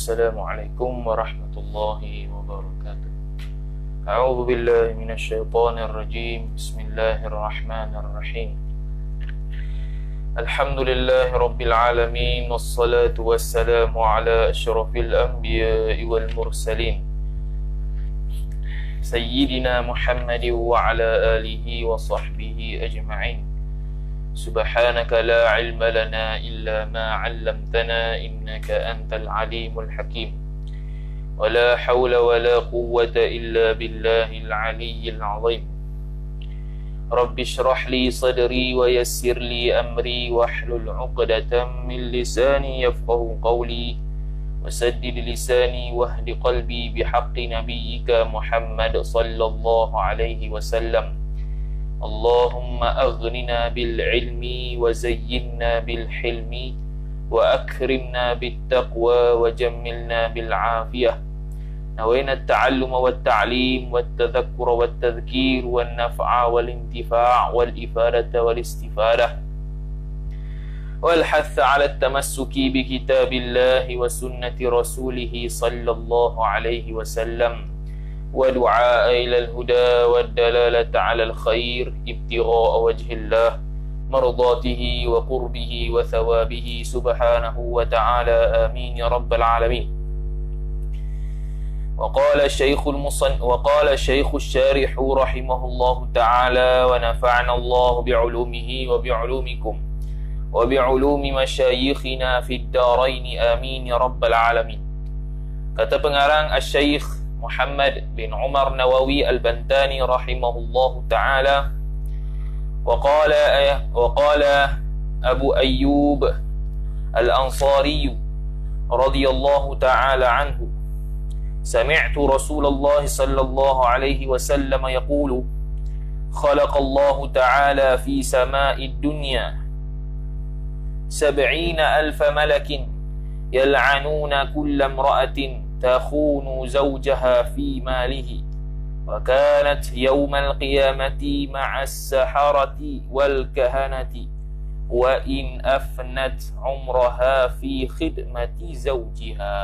Assalamualaikum warahmatullahi wabarakatuh. A'udzu billahi minasyaitonir rajim. Bismillahirrahmanirrahim. Alhamdulillahi rabbil alamin, wassalatu wassalamu ala asyrafil anbiya'i wal mursalin, Sayyidina Muhammadin wa ala alihi wa sahbihi ajma'in. Subhanaka la ilma lana illa ma 'allamtana innaka antal alimul hakim. Wa la hawla wa la quwwata illa billahil aliyyil 'azim. Rabbi shrah li sadri wa yassir li amri wahlul 'uqdatam min lisani yafqahu qawli wasaddid lisani wahdi qalbi bihaqqi nabiyyika Muhammad sallallahu alaihi wasallam. Allahumma aghnina bil ilmi wa zayyinna bil hilmi wa akrimna bit taqwa wa jammilna bil afiyah. Nawayna at-ta'alluma wat ta'lim wat tadhakkura wat tadhkir wan naf'a wal intifa' wal ifadata wal istifadah wal hath 'ala at-tamassuki bi kitabillahi wa sunnati rasulih sallallahu alaihi wasallam. ودعاء إلى الهدى والدلالة على الخير ابتغاء وجه الله مرضاته وقربه وثوابه سبحانه وتعالى آمين يا رب العالمين. وقال الشيخ الشارح رحمه الله تعالى ونفعنا الله بعلومه وبعلومكم وبعلوم مشايخنا في الدارين آمين يا رب العالمين. Kata pengarang Syekh Muhammad bin Umar Nawawi Al-Bantani rahimahullahu ta'ala, Waqala Abu Ayyub Al-Ansari radhiyallahu ta'ala anhu, Sami'tu Rasulullah sallallahu alaihi wasallam yaqulu, Khalaqallahu ta'ala fi sama'id dunya 70,000 malakin yal'anuna kulla imra'atin تخون زوجها في ماله وكانت يوم القيامة مع السحرة والكهنة وإن أفنت عمرها في خدمة زوجها.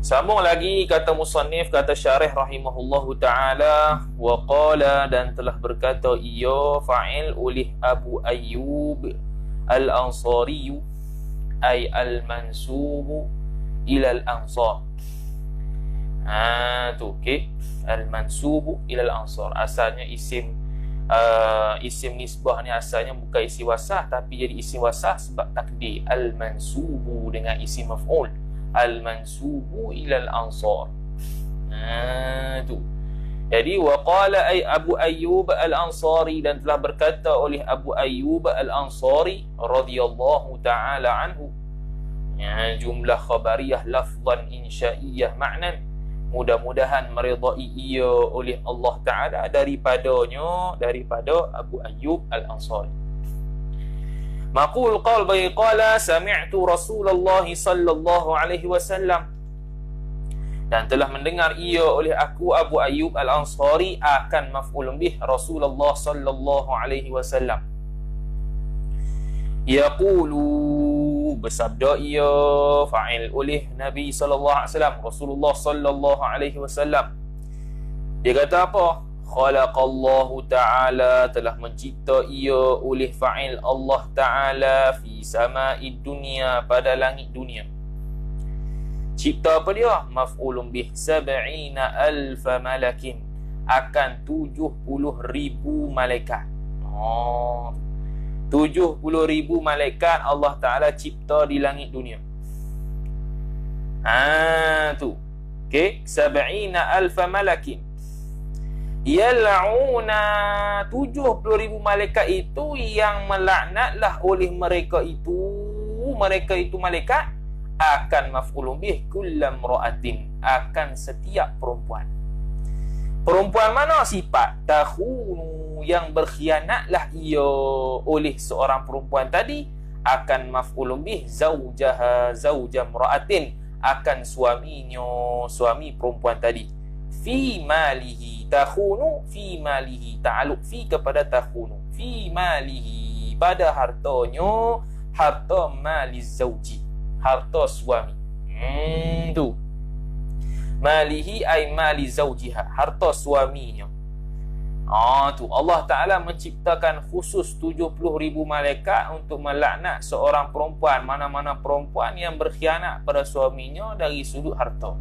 Sambung lagi kata musannif, kata syarih rahimahullahu ta'ala, waqala, dan telah berkata ia fa'il oleh Abu Ayyub Al-Ansari ay al-mansubu ilal ansar. Tu okey, al-mansubu ilal ansar. Asalnya isim nisbah ni asalnya bukan isim wasah, tapi jadi isim wasah sebab takdir al-mansubu dengan isim maf'ul, al-mansubu ilal ansar. Tu. Jadi waqala ay Abu Ayyub Al-Ansari, dan telah berkata oleh Abu Ayyub Al-Ansari radhiyallahu ta'ala anhu. Jumlah khabariyah lafzan insya'iyah ma'nan, mudah-mudahan meridai ia oleh Allah Ta'ala daripada Abu Ayyub Al-Ansari. Maqul qaul bai qala sami'tu Rasulullah sallallahu alaihi wasallam, dan telah mendengar ia oleh aku Abu Ayyub Al-Ansari akan maf'ulun bih Rasulullah sallallahu alaihi wasallam. Yaqulu, bersabda ia, fa'il oleh Nabi sallallahu alaihi wasallam, Rasulullah sallallahu alaihi wasallam. Dia kata apa? Khalaqallahu ta'ala, telah mencipta ia oleh fa'il Allah ta'ala fi sama'id dunia, pada langit dunia. Cipta apa dia? Maf'ulun bih 70,000 malakin, akan 70,000 malaikat. 70,000 malaikat Allah Ta'ala cipta di langit dunia. Tu. Okey, 70,000 malakin. Yal'una, 70,000 malaikat itu yang melaknatlah oleh mereka itu malaikat, akan maf'ulun bih kullam ra'atin, akan setiap perempuan. Perempuan mana? Sifat takhunu, yang berkhianatlah ia oleh seorang perempuan tadi, akan maf'ulun bih zaujaha zauja imra'atin, akan suami perempuan tadi. Fi malihi, takhunu fi malihi, ta'alluq fi kepada takhunu, fi malihi, pada hartanya, harta maliz zauji, harta suami. Tu. Malihi ay mali zawjiha, harta suaminya. Tu Allah Ta'ala menciptakan khusus 70,000 malaikat untuk melaknat seorang perempuan, mana-mana perempuan yang berkhianat pada suaminya dari sudut harta.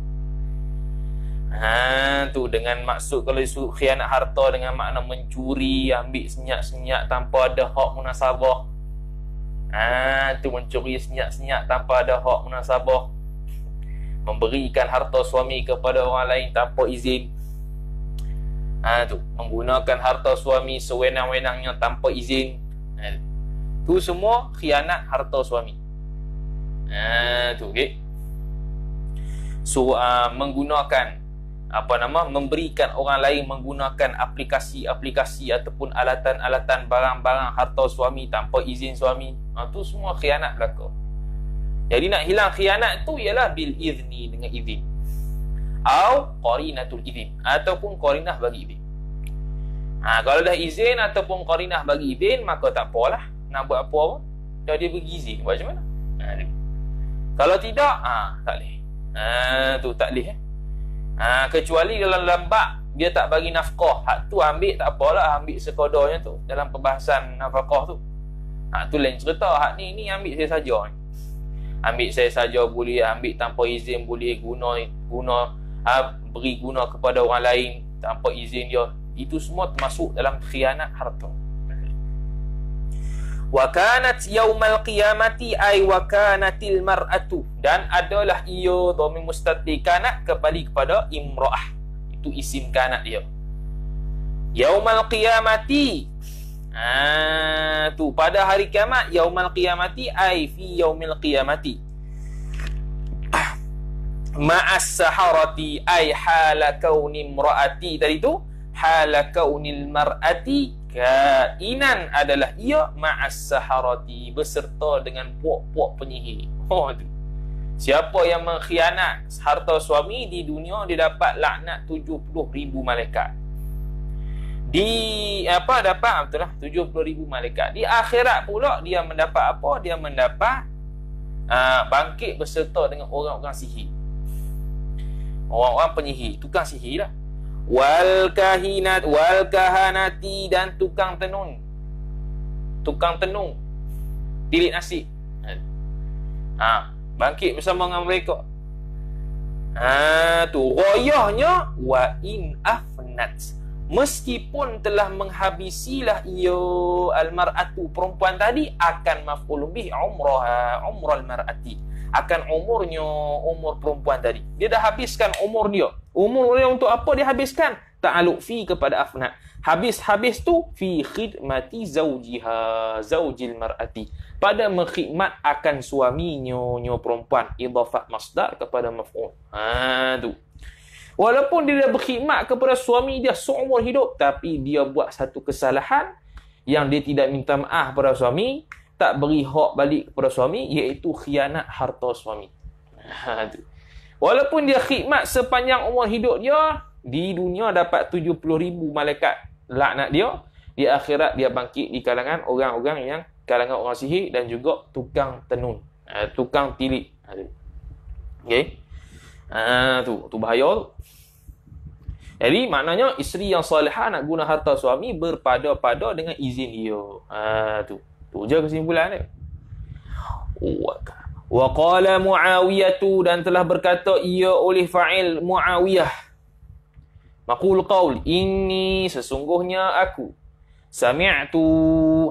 Tu dengan maksud, kalau sudut khianat harta dengan makna mencuri, ambil senyap-senyap tanpa ada hak munasabah. Tu mencuri senyap-senyap tanpa ada hak munasabah, memberikan harta suami kepada orang lain tanpa izin. Tu menggunakan harta suami sewenang-wenangnya tanpa izin. Tu semua khianat harta suami. Tu okey. So menggunakan memberikan orang lain menggunakan aplikasi-aplikasi ataupun alatan-alatan barang-barang harta suami tanpa izin suami. Tu semua khianat belaka. Jadi nak hilang khianat tu ialah bil izni, dengan izin. Au qarinatul izin, ataupun qarinah bagi izin. Kalau dah izin ataupun qarinah bagi izin, maka tak apalah, nak buat apa pun dah dia bagi izin, buat macam mana? Kalau tidak, tak boleh. Tu tak boleh. Kecuali dalam lambak dia tak bagi nafkah, hak tu ambil tak apalah, ambil sekadarnya tu dalam perbahasan nafkah tu. Tu lain cerita. Hak ni ambil saya saja. Ambil saya saja boleh, ambil tanpa izin boleh, beri guna kepada orang lain tanpa izin dia. Itu semua termasuk dalam khianat harta. Wa kanat yaumal qiyamati ay wa kanatil mar'atu, dan adalah ia dhamir mustatir kanat kembali kepada imra'ah. Itu isim kanat dia. Yaumal qiyamati, tu pada hari kiamat. Yaumal qiyamati ay fi yaumil qiyamati. Ma'as saharati ay hala kauni imra'ati. Tadi tu hala kaunil mar'ati kainan, adalah ia ma'as saharati, beserta dengan puak-puak penyihir. Tu. Siapa yang mengkhianat harta suami di dunia, dia dapat laknat 70,000 malaikat. Dapat betul lah 70,000 malaikat. Di akhirat pula dia mendapat apa? Dia mendapat bangkit beserta dengan orang-orang sihir. Orang-orang penyihir, tukang sihir lah. Wal kahanati, dan tukang tenung. Tilik nasi. Bangkit bersama dengan mereka. Tu royahnya wa in afnat, meskipun telah menghabisilah ia al-mar'atu, perempuan tadi, akan maf'ul bih umral mar'ati, akan umur perempuan tadi. Dia dah habiskan umur dia. Umur dia untuk apa dia habiskan? Ta'alluq fi kepada afnat. Habis tu fi khidmati zawjiha, zawjil mar'ati, pada mengkhidmat akan suaminya, perempuan. Idhafah masdar kepada maf'ul. Tu. Walaupun dia berkhidmat kepada suami dia seumur hidup, tapi dia buat satu kesalahan yang dia tidak minta maaf pada suami, tak beri hak balik kepada suami, iaitu khianat harta suami. Tu. Walaupun dia khidmat sepanjang umur hidup dia, di dunia dapat 70,000 malaikat laknat dia, di akhirat dia bangkit di kalangan orang-orang yang kalangan orang sihir dan juga tukang tenun, tukang tilik. Okey. Tu bahaya tu. Jadi maknanya isteri yang salihah nak guna harta suami berpada-pada dengan izin dia. Tu je kesimpulan dia. Wa qala Muawiyah, dan telah berkata ia oleh fa'il Muawiyah. Maqul qaul, inni, sesungguhnya aku. Sami'tu,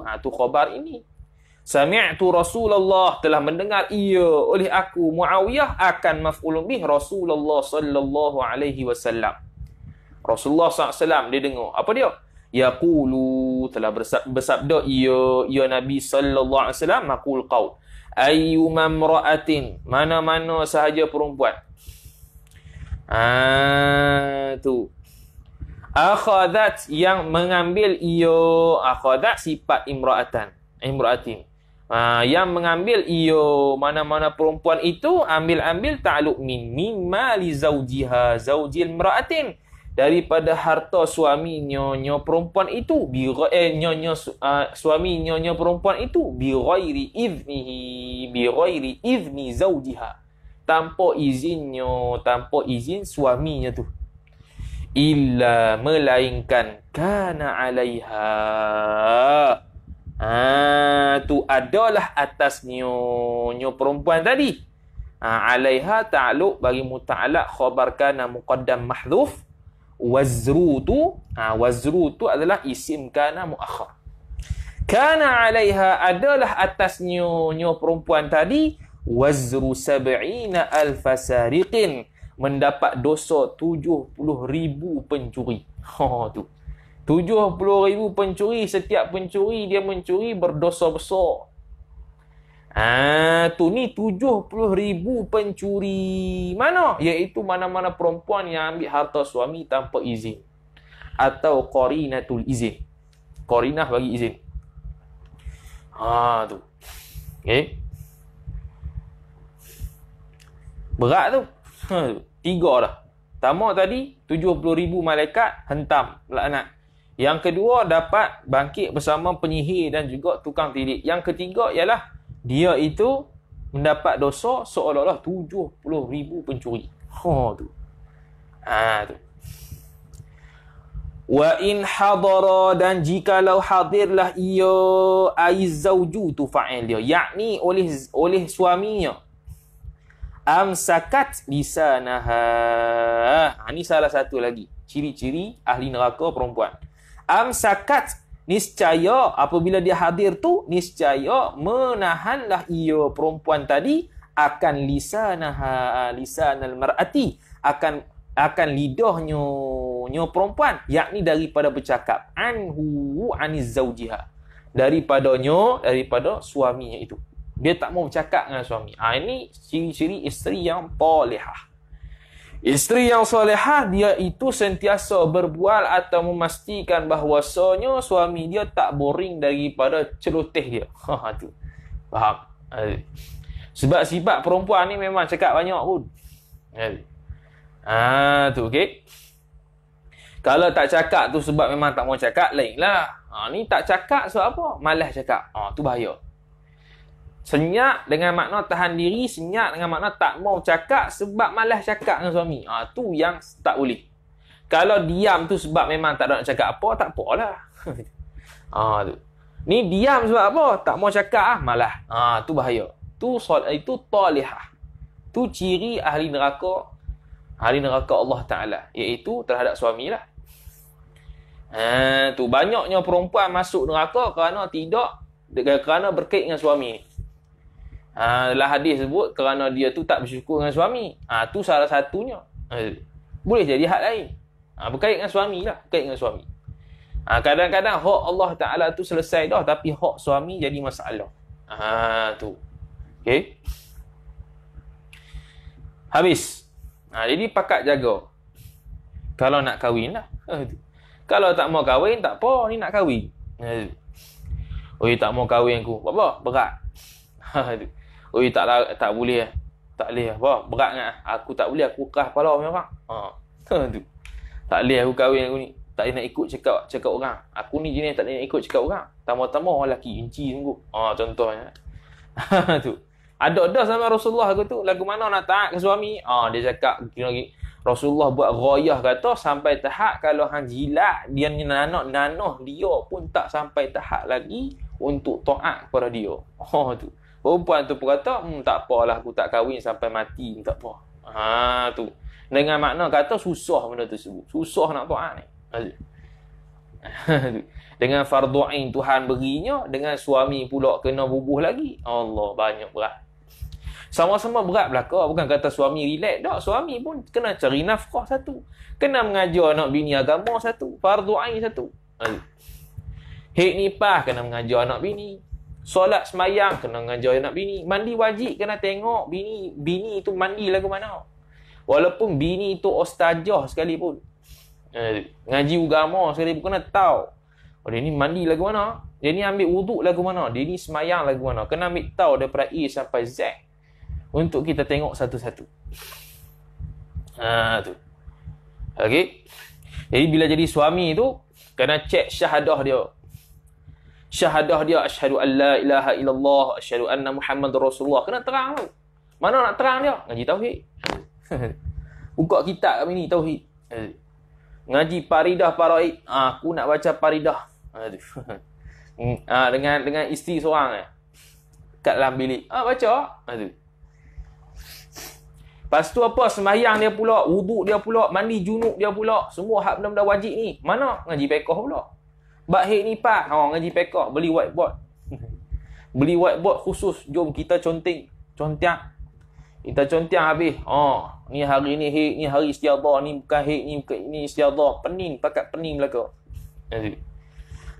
tu khabar ini. Sami'tu Rasulullah, telah mendengar ia oleh aku Muawiyah, akan maf'ul bih Rasulullah sallallahu alaihi wasallam. Rasulullah SAW dia dengar. Apa dia? Yaqulu, telah bersabda ia Nabi sallallahu alaihi wasallam, maqul qaul, ayyuma imra'atin, mana-mana sahaja perempuan. Tu. Akhadat, yang mengambil ia, akhadat sifat imra'atin. Yang mengambil ia, mana-mana perempuan itu, ambil ta'alluq min mali zawjiha, zawjil imra'atin, daripada harta suami nyonya perempuan itu suami nyonya perempuan itu bi ghairi izni zaujiha, tanpa izin suaminya tu, illa melainkan kana alaiha, tu adalah atas nyonya perempuan tadi. Alaiha ta'alluq bagi muta'allaq khabar kana muqaddam mahdhuf. Wazru tu adalah isim kana muakhar. Kana alaiha adalah atas nyonya perempuan tadi wazru 70,000 sariqin, mendapat dosa 70,000 pencuri. Tu 70,000 pencuri, setiap pencuri dia mencuri berdosa besar. Tu ni 70,000 pencuri. Mana? Iaitu mana-mana perempuan yang ambil harta suami tanpa izin. Atau qarinatul izin. Qarinah bagi izin. Tu. Okay. Berat tu. 3 dah. Pertama tadi, 70,000 malaikat hentam, laknat. Yang kedua, dapat bangkit bersama penyihir dan juga tukang tilik. Yang ketiga ialah dia itu mendapat dosa seolah-olah 70,000 pencuri. Tu. Tu. Wa in hadara, dan jikalau hadirlah ia aizauju tu fa'il dia, yakni oleh suaminya, amsakat lisanaha. Ni salah satu lagi ciri-ciri ahli neraka perempuan. Amsakat, niscaya apabila dia hadir tu, niscaya menahanlah ia perempuan tadi akan lisanal mar'ati, akan lidahnya perempuan, yakni daripada bercakap aniz zaujiha, daripada suaminya itu. Dia tak mau bercakap dengan suami. Ini ciri-ciri isteri yang solehah. Isteri yang solehah, dia itu sentiasa berbual atau memastikan bahawasanya suami dia tak boring daripada celoteh dia. Tu. Faham? Sebab sifat perempuan ni memang cakap banyak pun. Tu, okey. Kalau tak cakap tu sebab memang tak mau cakap, lain lah. Ni tak cakap sebab apa? Malas cakap. Tu bahaya. Senyap dengan makna tahan diri, senyap dengan makna tak mau cakap sebab malas cakap dengan suami. Tu yang tak boleh. Kalau diam tu sebab memang tak ada nak cakap apa, tak apalah. Tu. Ni diam sebab apa? Tak mau cakap malas. Tu bahaya. Itu talihah. Tu ciri ahli neraka Allah Ta'ala, iaitu terhadap suami lah. Tu banyaknya perempuan masuk neraka kerana berkait dengan suami ni. Dalam hadis sebut kerana dia tu tak bersyukur dengan suami. Tu salah satunya. Boleh jadi hak lain. Berkait dengan suami lah. Kadang-kadang hak Allah Ta'ala tu selesai dah, tapi hak suami jadi masalah. Tu. Okay. Habis. Jadi pakat jaga. Kalau nak kahwin lah. Kalau tak mau kahwin, tak apa. Ni nak kahwin. Tak mau kahwin aku. Apa? Berat. Tak boleh. Tak boleh. Apa? Berat kan? Aku tak boleh. Aku keras kepala memang. Tu. Tak boleh aku kahwin aku ni. Tak boleh nak ikut cakap orang. Aku ni jenis tak boleh nak ikut cakap orang. Tambah-tambah orang lelaki. Inci sungguh. Contohnya. Tu. Ada sama Rasulullah aku tu. Lagu mana nak taat ke suami? Dia cakap Rasulullah buat ghayah kata sampai tahap kalau hang jilat dia nanah dia pun tak sampai tahap lagi untuk taat kepada dia. Tu. Perempuan tu pun kata, tak apalah aku tak kahwin sampai mati, tak apa. Tu. Dengan makna kata susah benda tersebut. Susah nak taat ni. Dengan fardu ain Tuhan berinya, dengan suami pula kena bubuh lagi. Allah, banyak berat. Sama-sama berat belaka. Bukan kata suami relax. Tak, suami pun kena cari nafkah satu. Kena mengajar anak bini agama satu. Fardu ain satu. Haid nipah kena mengajar anak bini. Solat semayang kena mengajar anak bini. Mandi wajib kena tengok bini tu mandi lagu mana. Walaupun bini tu ustazah sekalipun. Ngaji agama sekalipun kena tahu. Dia ni mandi lagu mana. Dia ni ambil wuduk lagu mana. Dia ni semayang lagu mana. Kena ambil tahu daripada A sampai Z. Untuk kita tengok satu-satu. Tu. Okey. Jadi bila jadi suami tu, kena cek syahadah dia. Syahadah dia, asyhadu an la ilaha illallah, asyhadu anna Muhammadur Rasulullah. Kena terang tu. Mana nak terang dia? Ngaji tauhid. Buka kitab kami ni tauhid. Ngaji Faridah Faraid. Aku nak baca Faridah. Dengan isteri seorang kat dalam bilik. Baca. Lepas tu apa? Sembahyang dia pula, wuduk dia pula, mandi junub dia pula. Semua hak benda-benda wajib ni. Mana? Ngaji fiqh pula. Bab hik ni pak. Ngaji fiqh. Beli whiteboard. Beli whiteboard khusus. Jom kita contiang. Kita contiang habis. Ni hari ni hik, ni hari istiadah, ni bukan hik, ni istiadah. Pening, pakat pening belaka.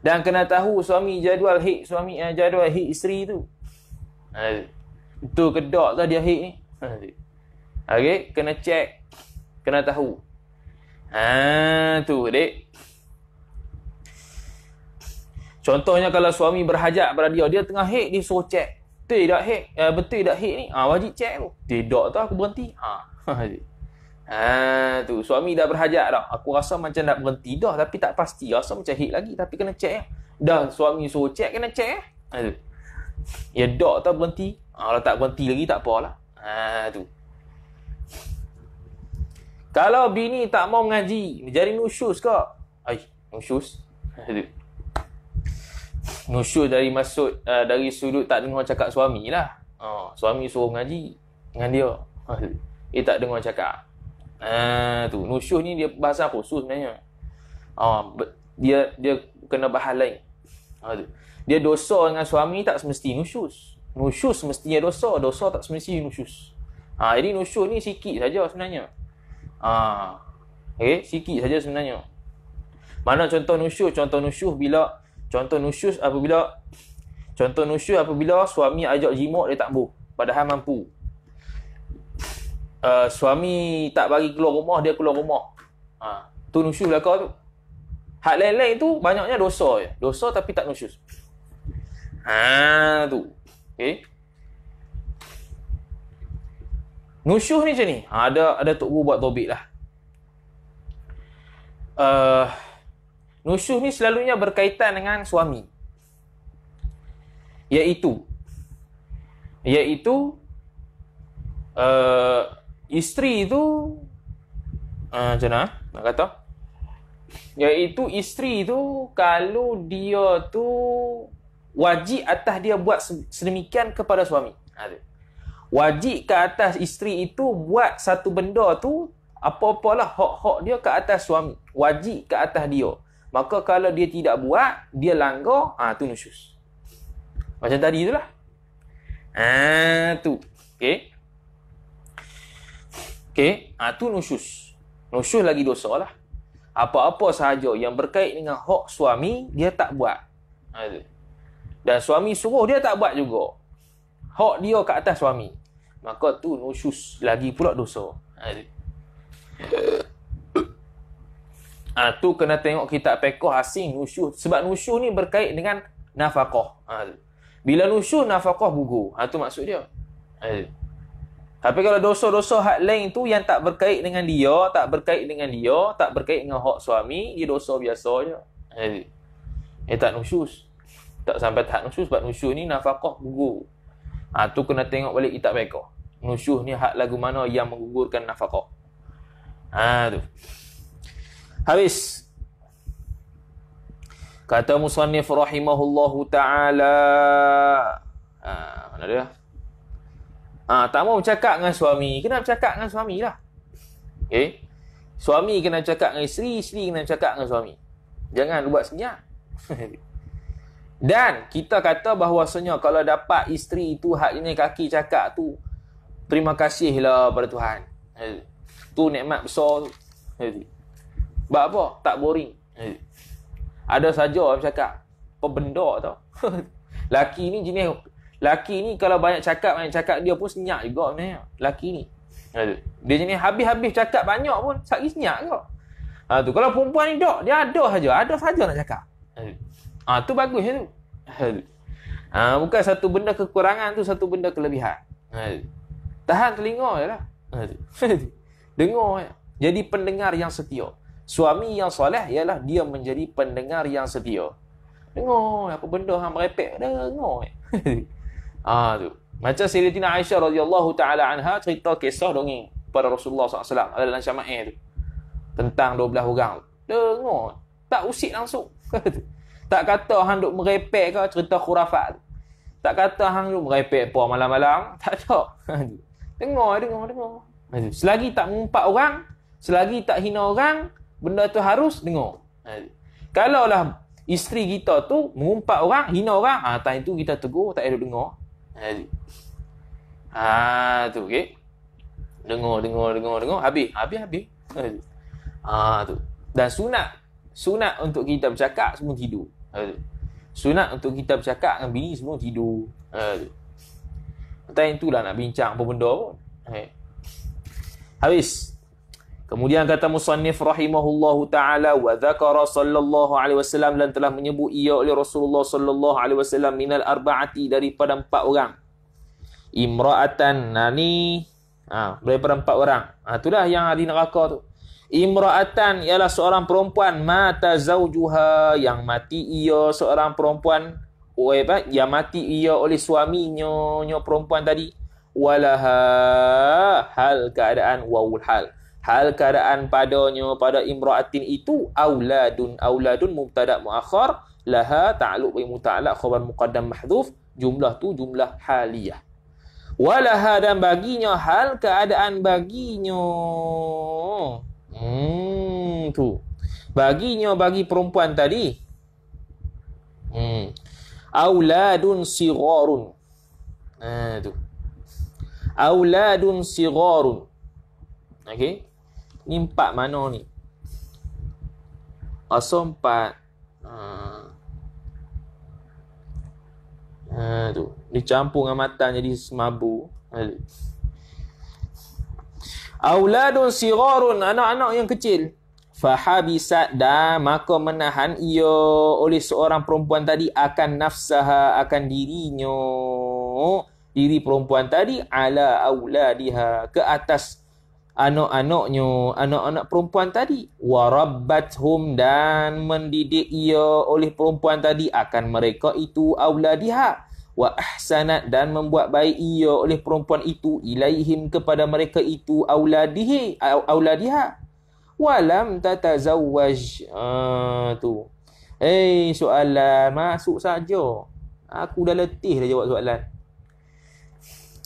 Dan kena tahu suami jadual hik, jadual hik isteri tu. Itu kedak tak dia hik ni. Okey, kena cek. Kena tahu. Tu, dek. Contohnya kalau suami berhajat pada dia tengah hik, dia suruh cek. Betul tak hik? Betul tak hik ni? Wajib cek tu. Tidak tu aku berhenti. Tu, suami dah berhajat dah. Aku rasa macam nak berhenti dah, tapi tak pasti. Rasa macam hik lagi, tapi kena cek. Dah suami suruh cek, kena cek. Ya dak tak berhenti. Kalau tak berhenti lagi tak apalah. Tu. Kalau bini tak mau mengaji, jadi nusyus ke? Nusyus. Nusyus dari dari sudut tak dengar cakap suami lah. Suami suruh mengaji dengan dia. Dia tak dengar cakap. Tu. Nusyus ni dia bahasa khusus sebenarnya. Dia kena bahas lain. Dia dosa dengan suami tak semesti nusyus. Nusyus semestinya dosa. Dosa tak semesti nusyus. Jadi nusyus ni sikit saja sebenarnya. Sikit saja sebenarnya. Mana contoh nusyus? Contoh nusyus apabila suami ajak jimat dia tak mampu, padahal mampu. Suami tak bagi keluar rumah, dia keluar rumah. Tu nusyus belaka tu. Hak lain-lain tu banyaknya dosa je. Dosa tapi tak nusyus. Tu. Okey. Nusyuh ni macam ni. Ada Tok Guru buat tobik lah. Nusyuh ni selalunya berkaitan dengan suami. Iaitu isteri tu macam mana nak kata? Iaitu isteri tu kalau dia tu wajib atas dia buat sedemikian kepada suami. Wajib ke atas isteri itu buat satu benda tu, apa-apalah hak-hak dia ke atas suami. Wajib ke atas dia. Maka kalau dia tidak buat, dia langgar, tu nusyus. Macam tadi itulah. Tu. Okey. Tu nusyus. Nusyus lagi dosa lah. Apa-apa sahaja yang berkait dengan hak suami, dia tak buat. Dan suami suruh, dia tak buat juga. Hak dia ke atas suami. Maka tu nusyus lagi pula dosa. Tu kena tengok kitab fiqh asing nusyus. Sebab nusyus ni berkait dengan nafkah. Bila nusyus, nafkah gugur. Tu maksud dia. Tapi kalau dosa-dosa hak lain tu yang tak berkait dengan dia, tak berkait dengan hak suami, dia dosa biasa je. Tak nusyus. Tak sampai tahap nusyus. Sebab nusyus ni nafkah gugur. Tu kena tengok balik kitab fiqh. Nusyuh ni hak lagu mana yang menggugurkan nafkah. Tu. Habis. Kata musannif rahimahullahu ta'ala. Mana dia? Tak mau bercakap dengan suami. Kena bercakap dengan suami lah. Okay. Suami kena bercakap dengan isteri. Isteri kena bercakap dengan suami. Jangan buat senyap. Dan kita kata bahawasanya kalau dapat isteri itu haknya kaki cakap tu, terima kasihlah pada Tuhan. Tu nikmat besar tu. Sebab apa? Tak boring. Ada saja bercakap. Apa benda tau. Laki ni kalau banyak cakap dia pun senyap juga sebenarnya. Laki ni. Dia jenis habis-habis cakap banyak pun sakit senyap juga. Tu kalau perempuan ni dia ada saja nak cakap. Tu bagus tu. Bukan satu benda kekurangan tu, satu benda kelebihan. Tahan telinga je lah. Dengar je. Jadi pendengar yang setia. Suami yang soleh ialah dia menjadi pendengar yang setia. Dengar apa benda hang merepek, dengar. Tu. Macam Sayyidatina Aisyah radhiyallahu taala anha cerita kisah dongeng pada Rasulullah SAW dalam Syama'il tu. Tentang 12 orang. Dengar. Tak usik langsung. Tak kata hang duk merepek ke cerita khurafat. Tak kata hang duk merepek apa malam-malam. Tak ada. Dengar. Selagi tak mengumpat orang, selagi tak hina orang, benda tu harus dengar. Kalaulah isteri kita tu mengumpat orang, hina orang, time tu kita tegur, tak ada dengar. Tu okey. Dengar, habis. Tu. Dan sunat untuk kita bercakap semua tidur. Sunat untuk kita bercakap dengan bini semua tidur. Time tu lah nak bincang apa benda pun. Habis. Kemudian kata musannif rahimahullahu taala wa dzakara sallallahu alaihi wasallam, dan telah menyebut ia oleh Rasulullah sallallahu alaihi wasallam minal arba'ati, daripada 4 orang. Imra'atan, ni daripada 4 orang. Itulah yang ahli neraka tu. Imra'atan ialah seorang perempuan, mata zaujuha, yang mati ia seorang perempuan, yang mati ia oleh suaminya, perempuan tadi. Walaha, hal keadaan wawul hal keadaan padanya, pada imra'atin itu, auladun mubtada muakhar, laha ta'alluq bi muta'allaq khabar muqaddam mahdhuf, jumlah tu jumlah haliyah. Walaha, dan baginya, hal keadaan baginya. Tu. Baginya, bagi perempuan tadi. Auladun sigharun. Tu. Auladun sigharun. Okey. Ni 4 mana ni? Asal 4. Tu. Dicampur dengan matan jadi semabu. Auladun sigharun, anak-anak yang kecil. Fahabisat, dan maka menahan ia oleh seorang perempuan tadi akan nafsaha, akan dirinya, diri perempuan tadi, ala auladiha, ke atas anak-anaknya, anak-anak perempuan tadi. Warabbathum, dan mendidik ia oleh perempuan tadi akan mereka itu, auladiha. Wa ahsanat, dan membuat baik ia oleh perempuan itu, ilaihim, kepada mereka itu, auladiha. Walam tatazawwaj. Tu. Soalan masuk saja. Aku dah letih dah jawab soalan.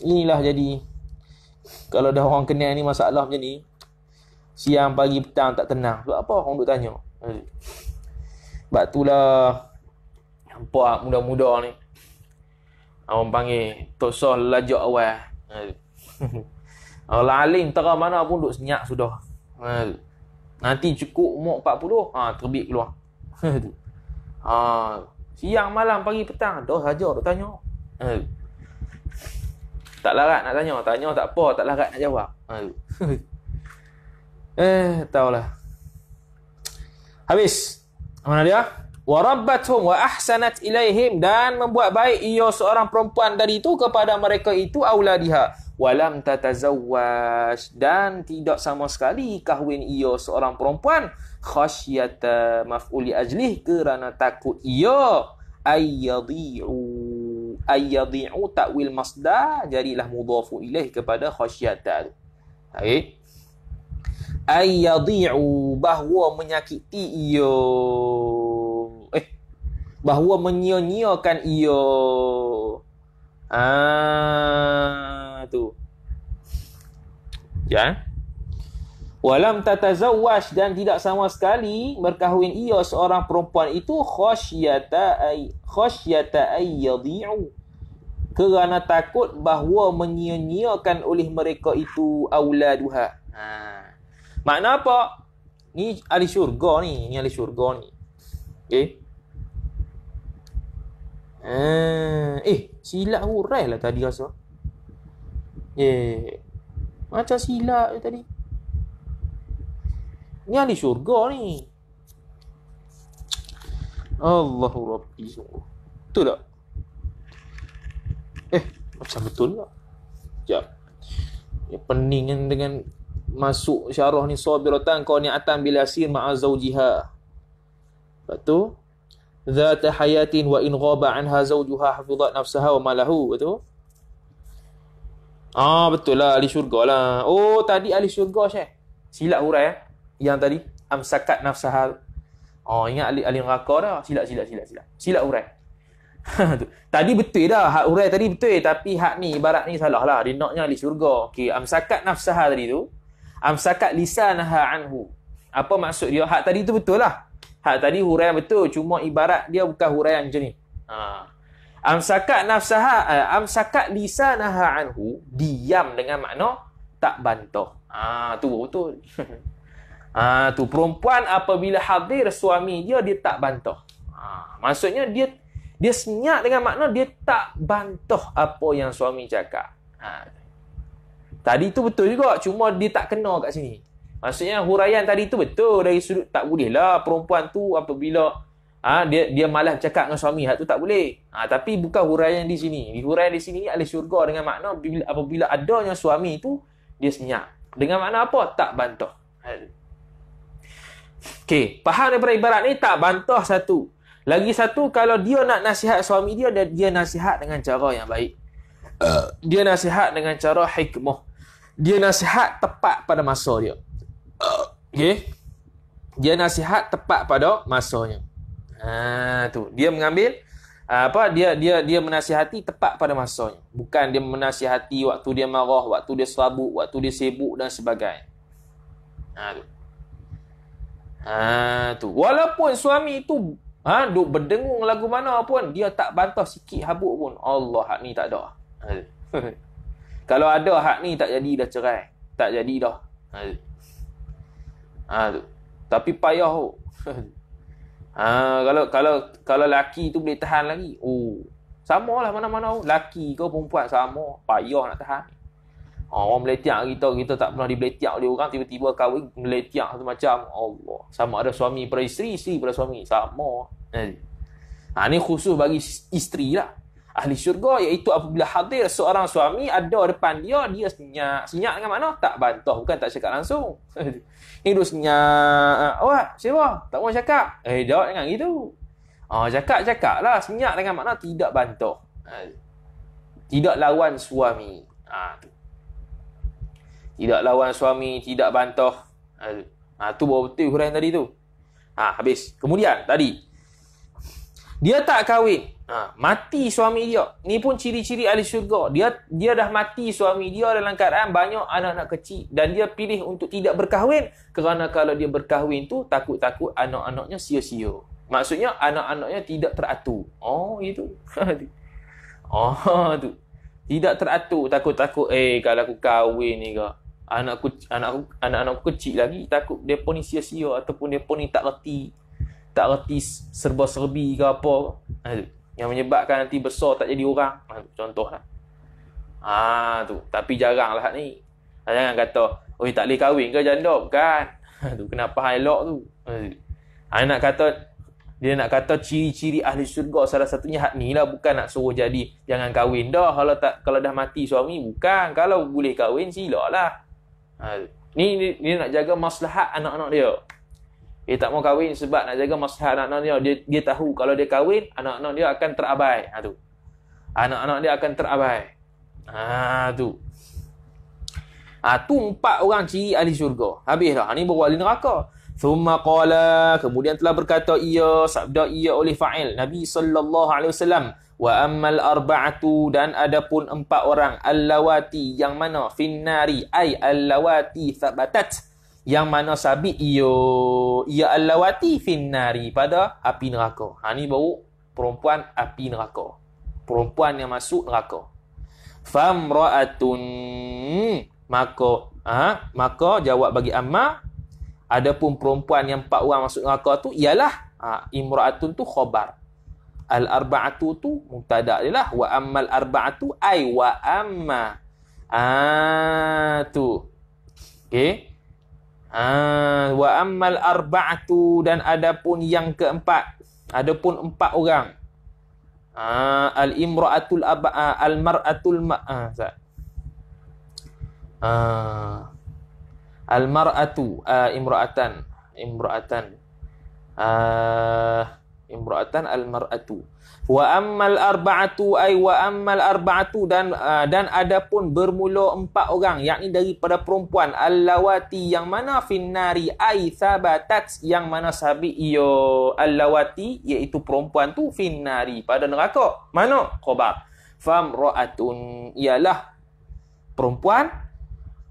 Inilah jadi, kalau dah orang kenal ni masalah macam ni, siang, pagi, petang tak tenang. Sebab apa orang duk tanya? Sebab itulah nampak muda-muda ni, orang panggil tosah lajak awal. Orang alim tera mana pun duk senyap sudah. Nanti cukup umur 40, terbit keluar. Siang, malam, pagi, petang, dah saja duk tanya. Tak larat nak tanya tak apa, tak larat nak jawab. Taulah. Habis. Mana dia? Warabbathum wa ahsanat ilaihim, dan membuat baik ia seorang perempuan dari itu kepada mereka itu, auladiha. Walam tatazawwaj, dan tidak sama sekali kahwin ia seorang perempuan, khasyata maf'uli ajlih, kerana takut ia ayyadhi'u ta'wil masdar, jadilah mudhafu ilaih kepada khasyata. Baik. Ayyadhi'u, bahawa menyakiti ia, bahawa menyia-nyiakan ia. Tu. Ya. Walam tatazawwaj, dan tidak sama sekali berkahwin ia seorang perempuan itu, khasyata ayyadhi'u, kerana takut bahawa menyia-nyiakan oleh mereka itu, auladuha. Makna apa? Ni ahli syurga ni, ahli syurga ni. Okey. Silap hurai lah tadi rasa. Macam silap je tadi. Ni ahli syurga ni. Allahu Rabbi, sungguh. Betul tak? Macam betul tak? Sekejap. Pening dengan masuk syarah ni sabiratan qani'atan bil yasir ma'a zawjiha. Lepas tu zat hayatin wa in ghaba anha zawjuha hafizat nafsaha wa malahu. Betul? Betul lah, ahli syurga lah. Oh, tadi ahli syurga Syekh. Silap hurai yang tadi amsakat nafsaha. Ingat ahli neraka dah. Silap hurai. Tadi betul dah, hak hurai tadi betul, tapi hak ni ibarat ni salah lah. Dia naknya ahli syurga. Okey, amsakat nafsaha tadi tu, amsakat lisanaha anhu. Apa maksud dia? Hak tadi tu betul lah. Hak tadi huraian betul, cuma ibarat dia bukan huraian macam ni. Amsakat nafsaha, amsakat lisanaha anhu, diam dengan makna tak bantah. Tu betul. Tu perempuan apabila hadir suami dia tak bantah. Maksudnya dia senyap dengan makna dia tak bantah apa yang suami cakap. Tadi tu betul juga, cuma dia tak kena kat sini. Maksudnya huraian tadi tu betul dari sudut tak boleh lah perempuan tu apabila dia malas cakap dengan suami, hak tu tak boleh. Tapi bukan huraian di sini. Huraian di sini ahli syurga dengan makna apabila adanya suami tu dia senyap. Dengan makna apa? Tak bantah. Okey, faham daripada ibarat ni tak bantah satu. Lagi satu, kalau dia nak nasihat suami dia nasihat dengan cara yang baik. Dia nasihat dengan cara hikmah. Dia nasihat tepat pada masa dia. Okey. Dia nasihat tepat pada masanya. Tu. Dia mengambil dia menasihati tepat pada masanya. Bukan dia menasihati waktu dia marah, waktu dia serabut, waktu dia sibuk dan sebagainya. Tu. Walaupun suami tu duk berdengung lagu mana pun, dia tak bantah sikit habuk pun. Allah, hak ni tak ada. Kalau ada hak ni tak jadi dah cerai. Tak jadi dah. Tu. Tapi payah tu. Kalau laki tu boleh tahan lagi. Samalah mana-mana. Laki ke perempuan sama. Payah nak tahan. Orang meletiak kita tak pernah dibeletiak oleh orang, tiba-tiba kahwin meletiak tu macam Allah. Sama ada suami pada isteri, isteri pada suami, sama. Ni khusus bagi isteri lah. Ahli syurga iaitu apabila hadir seorang suami ada depan dia senyap. Senyap dengan mana? Tak bantah, bukan tak cakap langsung. Ni dia senyap. Siapa? Tak mau cakap. Jawab dengan gitu. Cakap lah. Senyap dengan makna tidak bantah. Tidak lawan suami. Tu. Tidak lawan suami, tidak bantah. Tu baru betul huraian tadi tu. Habis. Kemudian tadi dia tak kahwin. Mati suami dia. Ni pun ciri-ciri ahli syurga. Dia dah mati suami dia dalam keadaan banyak anak-anak kecil. Dan dia pilih untuk tidak berkahwin. Kerana kalau dia berkahwin tu, takut-takut anak-anaknya sia-sia. Maksudnya anak-anaknya tidak teratur. Itu. Tu. Tidak teratur. Takut-takut, kalau aku kahwin ni ke, anak-anakku kecil lagi, takut dia pun ni sia-sia ataupun dia pun ni tak reti serba-serbi ke apa. Yang menyebabkan nanti besar tak jadi orang. Contohlah. Tu. Tapi jarang lah ni. Jangan kata, tak boleh kahwin ke janda? Bukan. Tu. Kenapa hal elok tu? Dia nak kata ciri-ciri ahli syurga salah satunya hak ni lah. Bukan nak suruh jadi jangan kahwin dah. Kalau dah mati suami, bukan. Kalau boleh kahwin, silalah. Ni dia nak jaga maslahat anak-anak dia. Dia tak mau kahwin sebab nak jaga maslahat anak-anak dia. Dia tahu kalau dia kahwin, anak-anak dia akan terabai. Tu. Anak-anak dia akan terabai. Tu. Tu 4 orang ciri ahli syurga. Habis dah. Ni baru ahli neraka. Thumma qala, kemudian telah berkata sabda ia oleh fa'il Nabi sallallahu alaihi wasallam, wa ammal arba'atu, dan adapun 4 orang, allawati yang mana finnari, ay allawati thabatat, yang mana sabit ia allawati finnari, pada api neraka. Ni baru perempuan api neraka, perempuan yang masuk neraka. Famra'atun, maka jawab bagi amma, adapun perempuan yang 4 orang masuk neraka tu ialah imra'atun tu khabar, al-arba'atu tu mubtada' dia lah, wa ammal arba'atu ay wa amma tu. Okey. Wa ammal arba'atu, dan adapun yang keempat, adapun 4 orang, al-imra'atul al-mar'atul Al-mar'atu imra'atan al-mar'atu. Wa ammal arba'atu dan adapun bermula 4 orang, yakni daripada perempuan, allawati yang mana finnari ai sabatat yang mana sabit ia allawati iaitu perempuan tu finnari pada neraka. Mana? Khabar. Famra'atun ialah perempuan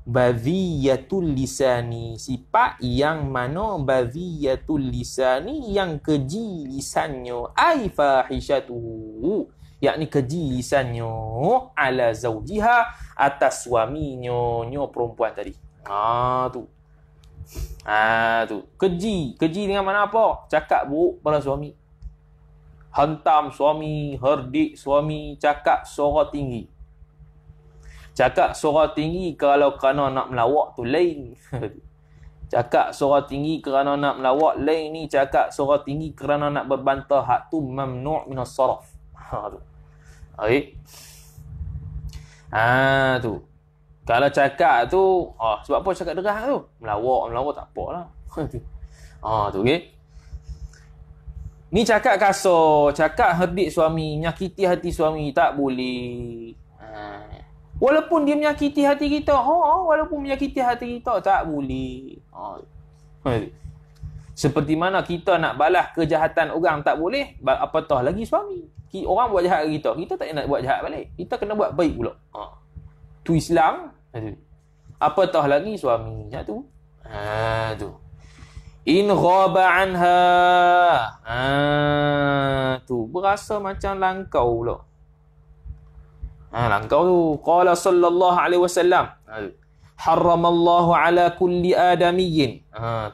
badhiyatul lisani, sifat yang mana badhiyatul lisani yang keji lisannya, ai fahishatuhu yakni keji lisannya ala zawjiha atas suaminya perempuan tadi. Tu keji dengan mana apa? Cakap buruk pada suami, hantam suami, herdik suami, cakap suara tinggi. Cakap suara tinggi kalau kerana nak melawak tu lain. Cakap suara tinggi kerana nak melawak lain ni. Cakap suara tinggi kerana nak berbantah hak tu mamnu' minas saraf. Okey. Tu. Kalau cakap tu, sebab apa cakap deras tu? Melawak tak apalah. Tu okey. Ni cakap kasar, cakap herdik suami, menyakiti hati suami, tak boleh. Walaupun dia menyakiti hati kita, walaupun menyakiti hati kita, tak boleh. Seperti mana kita nak balas kejahatan orang tak boleh, apatah lagi suami. Orang buat jahat ke kita tak nak buat jahat balik. Kita kena buat baik pula. Tu Islam. Apatah lagi suami. Tu. Tu. In ghaba anha. Tu berasa macam langkau pula. Langkau tu. Qala sallallahu alaihi wasallam. Haramallahu ala kulli adamiyyin.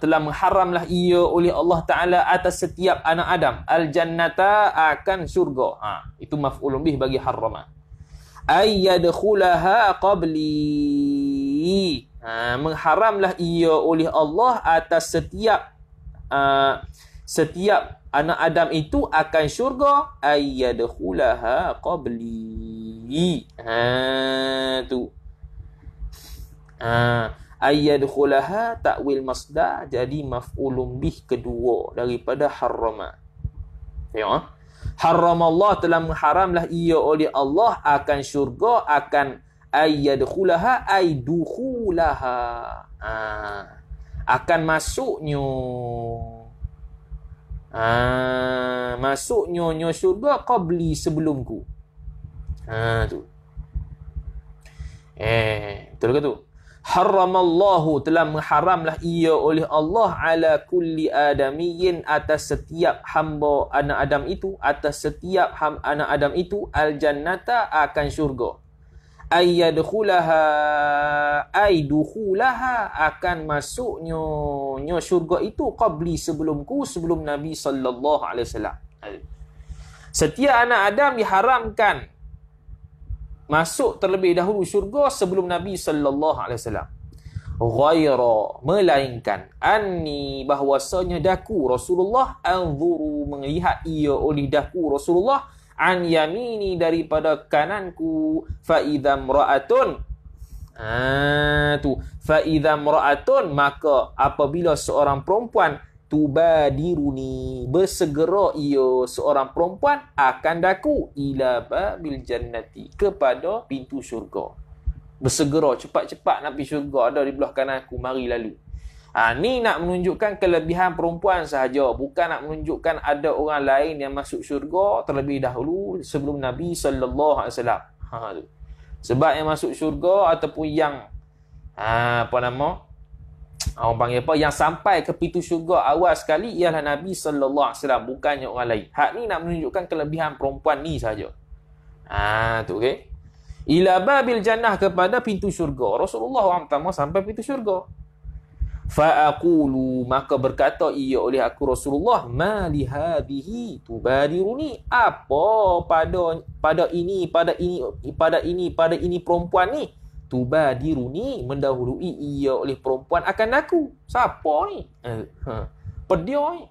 Telah mengharamlah ia oleh Allah Ta'ala atas setiap anak Adam. Al-jannata akan syurga. Itu maf'ulun bih bagi harama. Ayyadkhulaha qabli. Mengharamlah ia oleh Allah atas setiap anak Adam itu akan syurga. Ayyadkhulaha qabli. Tu. Ayyadkhulaha ta'wil masdar jadi maf'ulun bih kedua daripada harrama. Tengok. Haramallah telah mengharamlah ia oleh Allah akan syurga, akan ayyadkhulaha ay dukhulaha. Akan masuknya. Masuknya syurga qabli sebelumku. Tu. Betul ke tu? Haramallahu telah mengharamlah ia oleh Allah ala kulli adamiyyin atas setiap hamba anak Adam itu, atas setiap anak Adam itu al-jannata akan syurga. Ayyadkhulaha ay dukhulaha akan masuknya syurga itu qabli sebelumku, sebelum Nabi sallallahu alaihi wasallam. Setiap anak Adam diharamkan masuk terlebih dahulu syurga sebelum Nabi sallallahu alaihi wasallam. Ghaira melainkan anni bahwasanya daku Rasulullah anzuru melihat ia oleh daku Rasulullah an yamini daripada kananku fa idzam ra'atun. Tu fa idzam ra'atun maka apabila seorang perempuan tubadiruni bersegera ia seorang perempuan akan daku ila babil jannati kepada pintu syurga. Bersegera cepat-cepat nak pergi syurga, ada di belah kanan aku, mari lalu. Ni nak menunjukkan kelebihan perempuan sahaja, bukan nak menunjukkan ada orang lain yang masuk syurga terlebih dahulu sebelum Nabi sallallahu alaihi wasallam. Sebab yang masuk syurga ataupun yang orang panggil apa, yang sampai ke pintu syurga awal sekali ialah Nabi sallallahu alaihi wasallam, bukannya orang lain. Hak ni nak menunjukkan kelebihan perempuan ni saja. Tu okey. Ila babil jannah kepada pintu syurga. Rasulullah orang pertama sampai pintu syurga. Fa aqulu maka berkata ia oleh aku Rasulullah, ma li hadhihi tubadiruni, apa pada ini perempuan ni tubadiruni mendahului ia oleh perempuan akan aku. Siapa ni? Pedia ni.